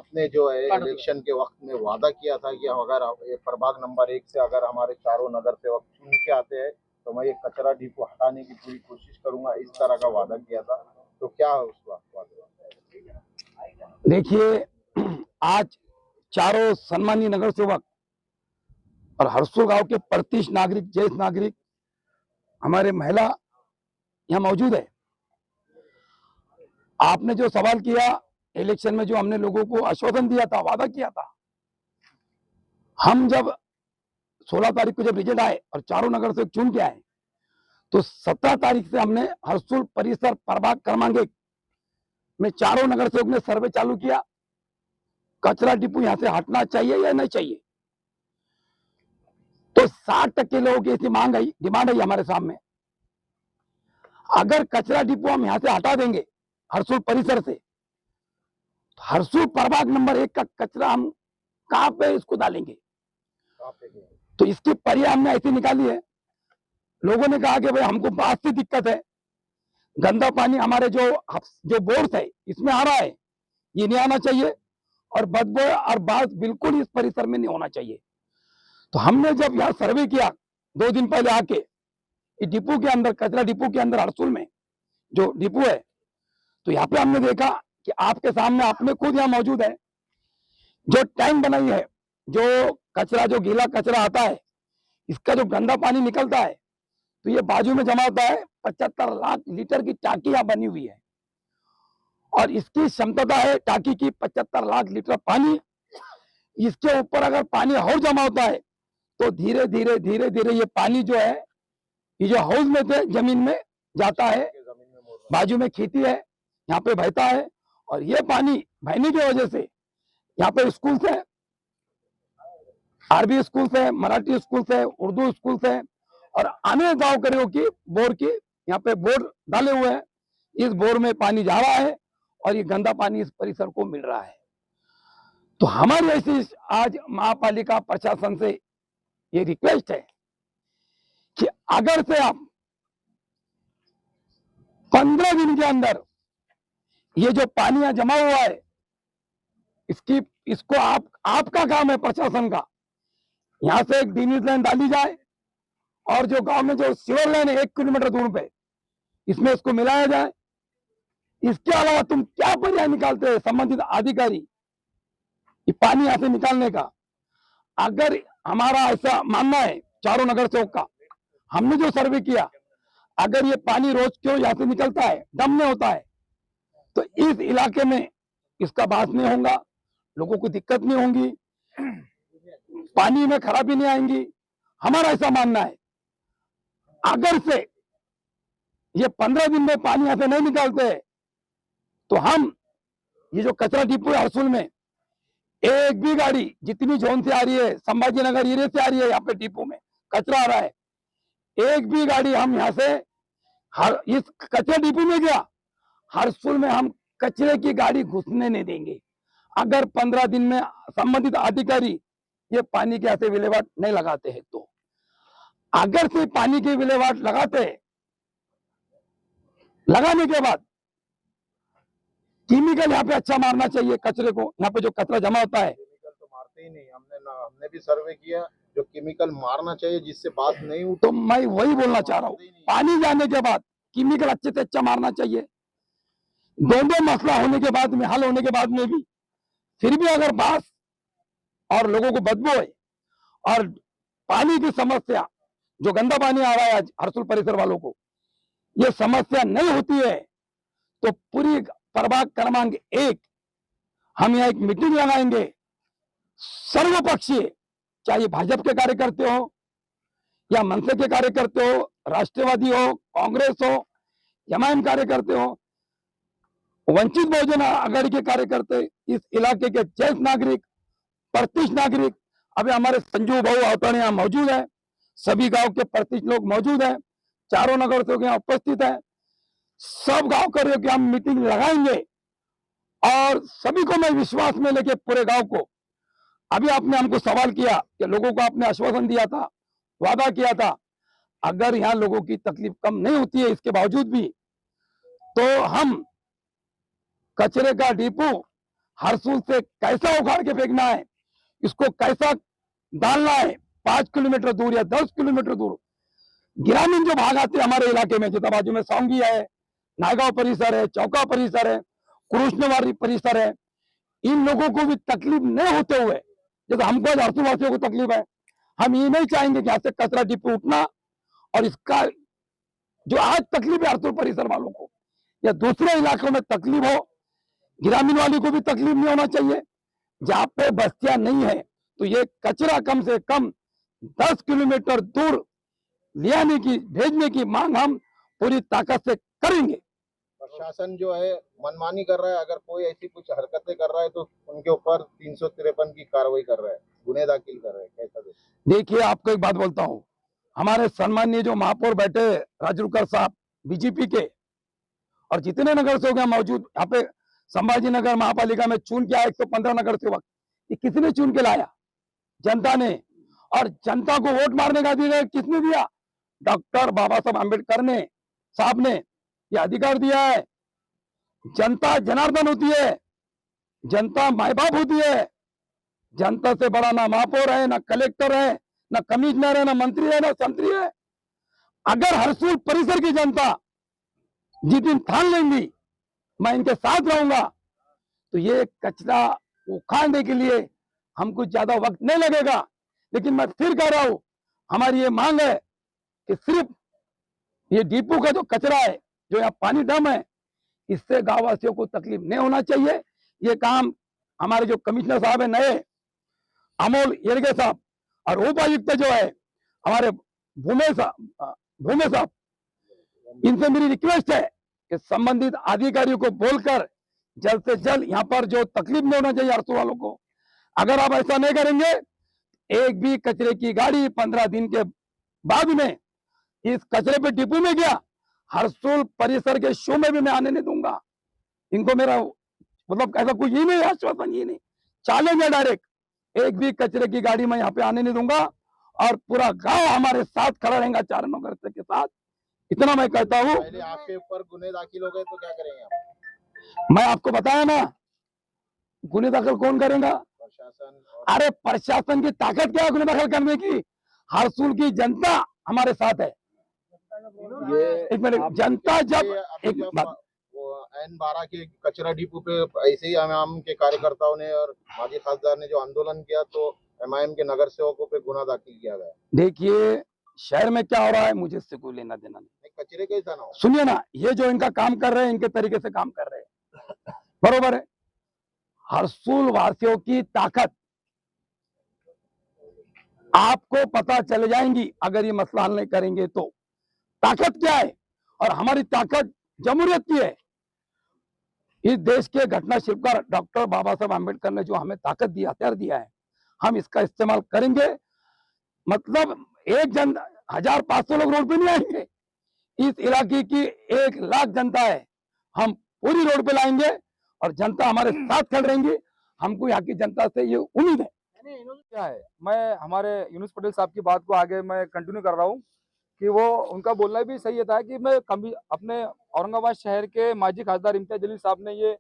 आपने जो है इलेक्शन के वक्त में वादा किया था कि अगर ये प्रभाग नंबर 1 से अगर हमारे चारों नगर सेवक चुन के आते हैं तो मैं ये कचरा डिपो हटाने की पूरी कोशिश करूंगा, इस तरह का वादा किया था। तो क्या उस वक्त वादा? देखिए, आज चारों सम्मानीय नगर सेवक और हरसुल गांव के 35 नागरिक, ज्येष्ठ नागरिक, हमारे महिला यहाँ मौजूद है। आपने जो सवाल किया, इलेक्शन में जो हमने लोगों को आश्वासन दिया था, वादा किया था, हम जब 16 तारीख को जब रिजल्ट आए और चारों नगर से चुन के आए तो 17 तारीख से हमने हरसुल परिसर प्रभाग क्रमांक 1 में चारों नगर सेवक ने सर्वे चालू किया, कचरा डिपो यहां से हटना चाहिए या नहीं चाहिए। तो 60% लोगों की ऐसी मांग आई, डिमांड आई हमारे सामने, अगर कचरा डिपो हम यहां से हटा देंगे हरसुल परिसर से, तो हरसुल प्रभाग नंबर 1 का कचरा हम कहां पे इसको डालेंगे। तो इसकी पर्याय हमने ऐसी निकाली है। लोगों ने कहा कि भाई हमको बात से दिक्कत है, गंदा पानी हमारे जो बोर्ड है इसमें आ रहा है, ये नहीं आना चाहिए, और बदबू और बात बिल्कुल इस परिसर में नहीं होना चाहिए। तो हमने जब यहाँ सर्वे किया 2 दिन पहले आके, डिपो के अंदर, कचरा डिपो के अंदर हरसुल में जो डिपो है, तो यहाँ पे हमने देखा कि आपके सामने, आपने खुद यहाँ मौजूद है, जो टैंक बनाई है, जो कचरा, जो गीला कचरा आता है, इसका जो गंदा पानी निकलता है तो ये बाजू में जमा होता है। 75 लाख लीटर की टाकी यहाँ बनी हुई है और इसकी क्षमता है टाकी की 75 लाख लीटर पानी। इसके ऊपर अगर पानी और जमा होता है तो धीरे धीरे धीरे धीरे ये पानी जो है, ये जो हाउस में थे जमीन में जाता है, बाजू में खेती है, यहाँ पे बहता है, और ये पानी बहने की वजह से यहाँ पे स्कूल से, आरबी स्कूल से, मराठी स्कूल से, उर्दू स्कूल से, और अन्य गांव करियों की बोर की यहाँ पे बोर डाले हुए हैं, इस बोर में पानी जा रहा है और ये गंदा पानी इस परिसर को मिल रहा है। तो हमारी ऐसी आज महापालिका प्रशासन से ये रिक्वेस्ट है कि अगर से आप 15 दिन के अंदर ये जो पानी यहाँ जमा हुआ है, इसको आपका काम है प्रशासन का, यहां से एक ड्रेनेज लाइन डाली जाए और जो गांव में जो सीवर लाइन है 1 किलोमीटर दूर पे, इसमें इसको मिलाया जाए। इसके अलावा तुम क्या पर्याय निकालते हैं संबंधित अधिकारी, ये पानी यहां से निकालने का? अगर हमारा ऐसा मानना है चारों नगर सेवक का, हमने जो सर्वे किया, अगर ये पानी रोज क्यों यहाँ से निकलता है, डम में होता है, तो इस इलाके में इसका बास नहीं होगा, लोगों को दिक्कत नहीं होगी, पानी में खराबी नहीं आएंगी। हमारा ऐसा मानना है। अगर से ये 15 दिन में पानी यहां से नहीं निकालते तो हम ये जो कचरा डिपो है हरसुल में, एक भी गाड़ी जितनी जोन से आ रही है, संभाजी नगर एरिया से आ रही है, यहाँ पे डिपो में कचरा आ रहा है, एक भी गाड़ी हम यहाँ से इस कचरा डिपो में गया, हरसुल में हम कचरे की गाड़ी घुसने नहीं देंगे अगर 15 दिन में संबंधित अधिकारी ये पानी के ऐसे विलेवाट नहीं लगाते हैं। तो अगर से पानी की विलेवाट लगाने के बाद केमिकल यहाँ पे अच्छा मारना चाहिए कचरे को, यहाँ पे जो कचरा जमा होता है। केमिकल तो मारते ही नहीं, हमने भी सर्वे किया, जो केमिकल मारना चाहिए जिससे बात नहीं उठी। तो मैं वही बोलना चाह रहा हूँ, पानी जाने के बाद केमिकल अच्छे से अच्छा मारना चाहिए। दोनों मसला होने के बाद में, हल होने के बाद में भी फिर भी अगर बास और लोगों को बदबू है और पानी की समस्या, जो गंदा पानी आ रहा है आज हरसुल परिसर वालों को, ये समस्या नहीं होती है, तो पूरी प्रभाग क्रमांक 1 हम यहाँ एक मीटिंग लगाएंगे, सर्वपक्षीय, चाहे भाजपा के कार्यकर्ते हो या मनसे के कार्यकर्ते हो, राष्ट्रवादी हो, कांग्रेस हो, एमआईएम कार्यकर्ते हो, वंचित बहुजन आघाड़ी के कार्यकर्ते, इस इलाके के ज्येष्ठ नागरिक, 35 नागरिक, अभी हमारे संजू भाऊ अवतरण यहाँ मौजूद है, सभी गांव के 35 लोग मौजूद है, चारों नगर सेवक यहाँ उपस्थित है, सब गांव करियों की हम मीटिंग लगाएंगे और सभी को मैं विश्वास में लेके पूरे गांव को, अभी आपने हमको सवाल किया कि लोगों को आपने आश्वासन दिया था, वादा किया था, अगर यहाँ लोगों की तकलीफ कम नहीं होती है इसके बावजूद भी, तो हम कचरे का डिपो हरसूल से कैसा उखाड़ के फेंकना है, इसको कैसा डालना है, 5 किलोमीटर दूर या 10 किलोमीटर दूर ग्रामीण जो भाग आते हैं हमारे इलाके में, जैसा बाजू में सौंगी है, नायगांव परिसर है, चौका परिसर है, कृष्णवाड़ी परिसर है, इन लोगों को भी तकलीफ नहीं होते हुए, जैसे हमको आज हरसूल वासियों को तकलीफ है, हम ये नहीं चाहेंगे कि यहाँ से कचरा डिपो उठना और इसका जो आज तकलीफ है हरसूल परिसर वालों को या दूसरे इलाकों में तकलीफ हो, ग्रामीण वालों को भी तकलीफ नहीं होना चाहिए। जहाँ पे बस्तियां नहीं है तो ये कचरा कम से कम 10 किलोमीटर दूर ले आने की, भेजने की मांग हम पूरी ताकत से करेंगे। प्रशासन जो है मनमानी कर रहा है, अगर कोई ऐसी कुछ हरकतें कर रहा है तो उनके ऊपर 353 की कार्रवाई कर रहा है, गुने दाखिल कर रहा है, कैसा देखते देखिए आपको एक बात बोलता हूँ, हमारे सम्मानीय जो महापौर बैठे राजरूकर साहब बीजेपी के, और जितने नगर सेवक यहाँ मौजूद, यहाँ पे संभाजी नगर महापालिका में चुन के आया 115 नगर सेवक, ये किसने चुन के लाया? जनता ने। और जनता को वोट मारने का अधिकार किसने दिया? डॉक्टर बाबा साहब आम्बेडकर ने, साहब ने ये अधिकार दिया है। जनता जनार्दन होती है, जनता माई बाप होती है, जनता से बड़ा ना महापौर है, ना कलेक्टर है, ना कमिश्नर है, ना मंत्री है, ना संतरी है। अगर हरसूल परिसर की जनता जिस दिन ठान लेंगी मैं इनके साथ रहूंगा, तो ये कचरा उखाड़ने के लिए हमको ज्यादा वक्त नहीं लगेगा। लेकिन मैं फिर कह रहा हूं, हमारी ये मांग है कि सिर्फ ये डिपो का जो कचरा है, जो यहाँ पानी डैम है, इससे गांव वासियों को तकलीफ नहीं होना चाहिए। ये काम हमारे जो कमिश्नर साहब है नए, अमोल येरगे साहब, और उपायुक्त जो है हमारे भूमे साहब, इनसे मेरी रिक्वेस्ट है कि संबंधित अधिकारियों को बोलकर जल्द से जल्द यहाँ पर जो तकलीफ नहीं होना चाहिए हरसूल वालों को, अगर आप ऐसा नहीं करेंगे, एक भी कचरे की गाड़ी 15 दिन के बाद में इस कचरे पे डिपो में गया, हरसूल परिसर के शो में भी मैं आने नहीं दूंगा। इनको मेरा मतलब ऐसा कुछ ही नहीं, आश्वासन ही नहीं, चैलेंज है डायरेक्ट, एक भी कचरे की गाड़ी मैं यहाँ पे आने नहीं दूंगा और पूरा गांव हमारे साथ खड़ा रहेगा चारों नगर के साथ। इतना मैं कहता हूँ। पहले आपके ऊपर गुने दाखिल हो गए तो क्या करेंगे आप? मैं आपको बताया ना, गुने दाखिल कौन करेगा? प्रशासन। अरे प्रशासन की ताकत क्या है गुने दाखिल करने की? हरसूल की जनता हमारे साथ है। ये एक मिनट, जनता जब अभी एक जब बात, वो N12 के कचरा डिपो पे ऐसे ही एमआईएम के कार्यकर्ताओं ने और माजी खासदार ने जो आंदोलन किया तो एमआईएम के नगर सेवकों पे गुना दाखिल किया गया। देखिए शहर में क्या हो रहा है मुझे इससे कोई लेना देना नहीं। कचरे कैसा ना हो। सुनिए ना, ये जो इनका काम कर रहे हैं इनके तरीके से काम कर रहे हैं, बरोबर है। हरसूल वासियों की ताकत आपको पता चल जाएंगी अगर ये मसला हल नहीं करेंगे तो। ताकत क्या है? और हमारी ताकत जमहूरियत की है। इस देश के घटना शिल्पकार डॉक्टर बाबा साहब आम्बेडकर ने जो हमें ताकत दी, हथियार दिया है, हम इसका इस्तेमाल करेंगे। मतलब 1,500 लोग रोड पे नहीं आएंगे, इस इलाके की 1 लाख जनता है, हम पूरी रोड पे लाएंगे और जनता हमारे साथ खड़ रहेंगी। हमको यहाँ की जनता से ये उम्मीद है। क्या है, मैं हमारे यूनुस पटेल साहब की बात को आगे मैं कंटिन्यू कर रहा हूँ कि वो उनका बोलना भी सही था कि मैं कभी अपने औरंगाबाद शहर के माजी खासदार इम्तियाज जलील साहब ने ये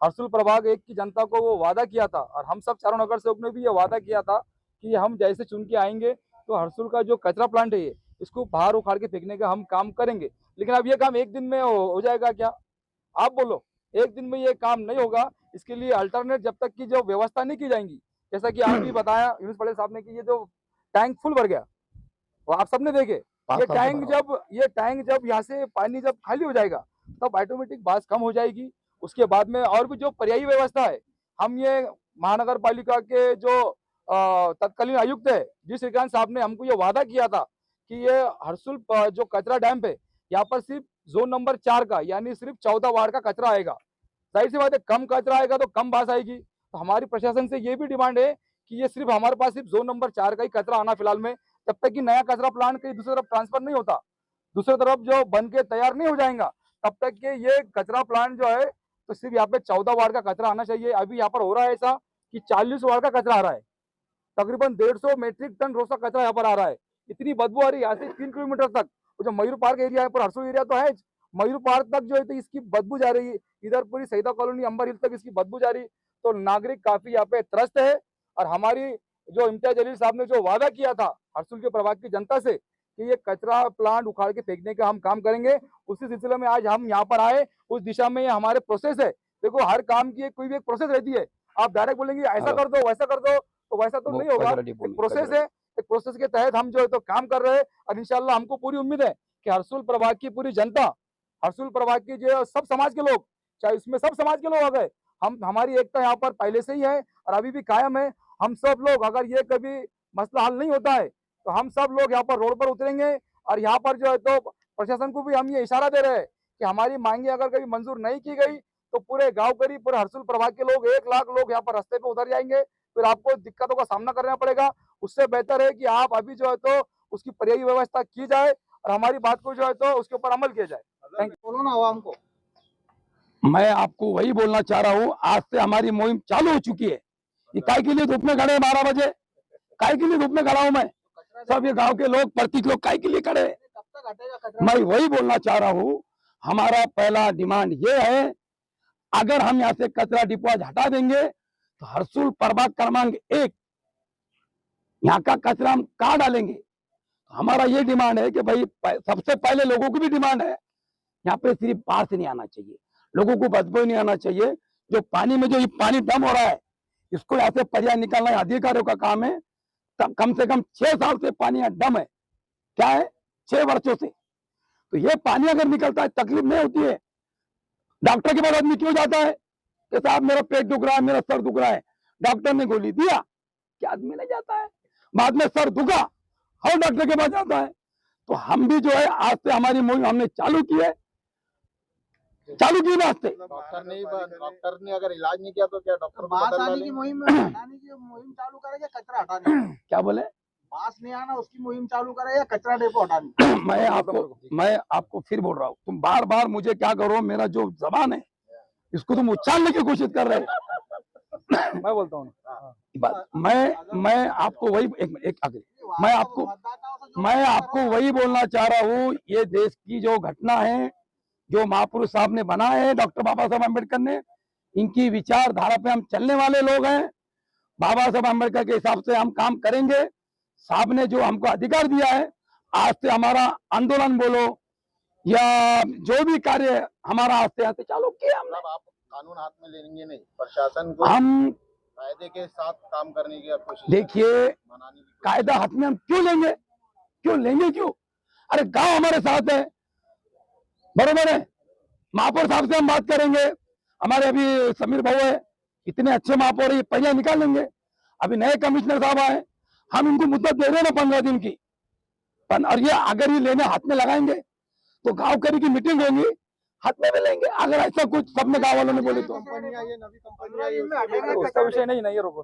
हरसूल प्रभाग 1 की जनता को वो वादा किया था और हम सब चारों नगर सेवक ने भी ये वादा किया था कि हम जैसे चुन के आएंगे तो हरसूल का जो कचरा प्लांट है ये इसको बाहर उखाड़ के फेंकने का हम काम करेंगे। लेकिन अब ये काम एक दिन में हो जाएगा क्या? आप बोलो, एक दिन में ये काम नहीं होगा। इसके लिए अल्टरनेट जब तक की जो व्यवस्था नहीं की जाएंगी, जैसा कि आप भी बताया यूनुस पटेल साहब ने कि ये जो टैंक फुल भर गया, वो आप सबने देखे, ये टैंक जब यहाँ से पानी जब खाली हो जाएगा तब ऑटोमेटिक बास कम हो जाएगी। उसके बाद में और भी जो पर्यायी व्यवस्था है, हम ये महानगर पालिका के जो तत्कालीन आयुक्त है जी श्रीकांत साहब ने हमको ये वादा किया था कि ये हरसूल जो कचरा डैम्प है यहाँ पर सिर्फ जोन नंबर 4 का यानी सिर्फ 14 वार्ड का कचरा आएगा। जाहिर सी बात है, कम कचरा आएगा तो कम बास आएगी। तो हमारी प्रशासन से ये भी डिमांड है कि ये सिर्फ हमारे पास सिर्फ जोन नंबर 4 का ही कचरा आना फिलहाल में, जब तक कि नया कचरा प्लांट कहीं दूसरी तरफ ट्रांसफर नहीं होता, दूसरी तरफ जो बन के तैयार नहीं हो जाएगा, तब तक के ये कचरा प्लांट जो है तो सिर्फ यहाँ पे 14 वार्ड का कचरा आना चाहिए। अभी यहाँ पर हो रहा है ऐसा कि 40 वार्ड का कचरा आ रहा है, तकरीबन 150 मेट्रिक टन रोज का कचरा यहाँ पर आ रहा है। इतनी बदबू आ रही है यहाँ से 3 किलोमीटर तक। जो मयूर पार्क एरिया है पर हरसूल एरिया तो है, मयूर पार्क तक जो है तो इसकी बदबू जा रही है, इधर पूरी सईदा कॉलोनी अंबर हिल तक इसकी बदबू जा रही। तो नागरिक काफी यहाँ पे त्रस्त है। और हमारी जो इम्तियाज जलील साहब ने जो वादा किया था हरसुल के प्रभाग की जनता से कि ये कचरा प्लांट उखाड़ के फेंकने का हम काम करेंगे, उसी सिलसिले में आज हम यहाँ पर आए। उस दिशा में ये हमारे प्रोसेस है। देखो हर काम की कोई भी एक प्रोसेस रहती है। आप डायरेक्ट बोलेंगे ऐसा कर दो वैसा कर दो तो वैसा तो नहीं होगा। एक प्रोसेस है, एक प्रोसेस के तहत हम जो है तो काम कर रहे हैं। और इंशाल्लाह हमको पूरी उम्मीद है कि हरसुल प्रभाग की पूरी जनता, हरसुल प्रभाग की जो सब समाज के लोग, चाहे इसमें सब समाज के लोग आ गए, हमारी एकता यहाँ पर पहले से ही है और अभी भी कायम है। हम सब लोग, अगर ये कभी मसला हल नहीं होता है तो हम सब लोग यहाँ पर रोड पर उतरेंगे। और यहाँ पर जो है तो प्रशासन को भी हम ये इशारा दे रहे हैं कि हमारी मांगे अगर कभी मंजूर नहीं की गई तो पूरे गांव करीब पूरे हरसुल प्रभाग के लोग 1 लाख लोग यहाँ पर रास्ते पे उतर जाएंगे। फिर आपको दिक्कतों का सामना करना पड़ेगा। उससे बेहतर है कि आप अभी जो है तो उसकी पर्यायी व्यवस्था की जाए और हमारी बात को जो है तो उसके ऊपर अमल किया जाए। Thank you. बोलो ना आवाम को। मैं आपको वही बोलना चाह रहा हूँ, आज से हमारी मुहिम चालू हो चुकी है। ये काय के लिए धूप में खड़े हैं 12 बजे? काय के लिए धूप में खड़ा हूँ मैं? सब ये गांव के लोग, प्रतीक लोग काय के लिए खड़े हैं? कब तक हटेगा कचरा? मैं वही बोलना चाह रहा हूँ, हमारा पहला डिमांड ये है, अगर हम यहाँ से कचरा डिपो आज हटा देंगे तो हरसुल प्रभाग क्रमांक 1 यहाँ का कचरा हम कहाँ डालेंगे? हमारा ये डिमांड है कि भाई सबसे पहले लोगों की भी डिमांड है, यहाँ पे सिर्फ बाहर से नहीं आना चाहिए, लोगों को बदबू नहीं आना चाहिए। जो पानी में जो ये पानी डम हो रहा है इसको यहाँ से पर्याय निकालना अधिकारियों का काम है। तब कम से कम 6 साल से पानी यहाँ डम है। क्या है? 6 वर्षों से। तो ये पानी अगर निकलता है तकलीफ नहीं होती है। डॉक्टर के पास आदमी क्यों जाता है कि साहब मेरा पेट दुख रहा है, मेरा सर दुख रहा है, डॉक्टर ने गोली दिया, क्या आदमी नहीं जाता है? बाद में सर दुखा हर डॉक्टर के पास जाता है। तो हम भी जो है आज से हमारी मुहिम हमने चालू की है, चालू की ना आज से। डॉक्टर ने अगर इलाज नहीं किया तो क्या डॉक्टर बांस आने की मुहिम हटाने की मुहिम चालू करेंगे, कचरा हटाने की? क्या बोले? बांस नहीं आना उसकी मुहिम चालू करें या कचरा डेपो हटाने? मैं आपको फिर बोल रहा हूँ, तुम बार बार मुझे क्या करो, मेरा जो जबान है इसको तुम उछालने की कोशिश कर रहे हो। मैं बोलता हूँ मैं आपको वही एक आगे मैं आपको वही बोलना चाह रहा हूँ, ये देश की जो घटना है, जो महापुरुष साहब ने बनाए हैं, डॉक्टर बाबा साहब अम्बेडकर ने, इनकी विचारधारा पे हम चलने वाले लोग हैं। बाबा साहब अम्बेडकर के हिसाब से हम काम करेंगे। साहब ने जो हमको अधिकार दिया है, आज से हमारा आंदोलन बोलो या जो भी कार्य हमारा आज से चालू किया हमने। आप कानून हाथ में लेंगे नहीं, प्रशासन को हम कायदे के साथ काम करने की कोशिश देखिए, मनाने की कायदा हाथ में हम क्यों लेंगे? क्यों? अरे गांव हमारे साथ है, बरोबर है। महापौर साहब से हम बात करेंगे, हमारे अभी समीर भाऊ है, इतने अच्छे महापौर ये पहिया निकाल लेंगे। अभी नए कमिश्नर साहब आए, हम इनको मुद्दत दे रहे हैं ना 15 दिन की, और ये अगर ये लेने हाथ में लगाएंगे तो गांव करी की मीटिंग होगी, हाथ में भी लेंगे। अगर ऐसा कुछ सबने गांव वालों ने बोले तो कंपनियां, ये नवी कंपनियां उसका विषय नहीं है, रोको।